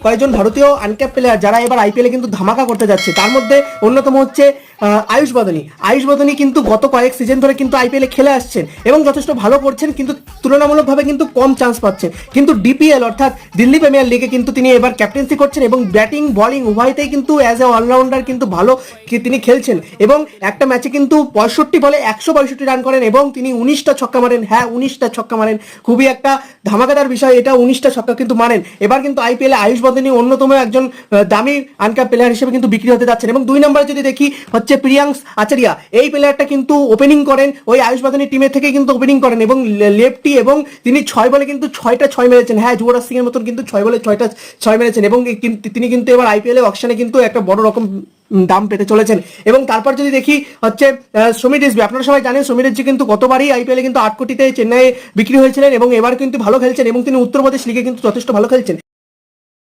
কয়েকজন ভারতীয় uncapped player যারা এবার আইপিএলে কিন্তু ধামাকা করতে যাচ্ছে, তার মধ্যে অন্যতম হচ্ছে আয়ুষ বাদানি। আয়ুষ বাদানি কিন্তু গত কয়েক সিজন ধরে কিন্তু আইপিএলে খেলে আসছেন এবং যথেষ্ট ভালো করছেন, কিন্তু তুলনামূলকভাবে কিন্তু কম চান্স পাচ্ছেন। কিন্তু ডিপিএল অর্থাৎ দিল্লি প্রিমিয়ার লিগে কিন্তু তিনি এবার ক্যাপ্টেন্সি করছেন এবং ব্যাটিং বলিং উভয়তেই কিন্তু অ্যাজ এ অলরাউন্ডার কিন্তু ভালো তিনি খেলছেন এবং একটা ম্যাচে কিন্তু 65 বলে 162 রান করেন এবং তিনি 19টা ছক্কা মারেন। হ্যাঁ, 19টা ছক্কা মারেন, খুবই একটা ধামাকাদার বিষয় এটা, 19টা ছক্কা কিন্তু মারেন। এবার কিন্তু আইপিএলে আয়ুষ বাদানি অন্যতম একজন দামি আনক্যাপ প্লেয়ার হিসেবে কিন্তু বিক্রি হতে যাচ্ছেন। এবং 2 নম্বরে যদি দেখি হচ্ছে প্রিয়াংশ আচারিয়া, এই প্লেয়ারটা কিন্তু ওপেনিং করেন ওই আয়ুষ বাদানি টিমের থেকে কিন্তু ওপেনিং করেন এবং লেফটি এবং তিনি 6 বলে কিন্তু 6টা 6 মেরেছেন। হ্যাঁ, যুবরাজ সিং এর মতন কিন্তু 6 বলে 6টা 6 মেরেছেন এবং তিনি কিন্তু এবার আইপিএল অকশনে কিন্তু একটা বড় রকম দাম পেতে চলেছেন। এবং তারপর যদি দেখি হচ্ছে সমীর রেসবি, আপনারা সবাই জানেন সমীর রেসবি কিন্তু গতবারই আইপিএলে কিন্তু 8 কোটিতে চেন্নাইয়ে বিক্রি হয়েছিলেন এবং এবার কিন্তু ভালো খেলছেন এবং তিনি উত্তরপ্রদেশ লিগে কিন্তু যথেষ্ট ভালো খেলছেন।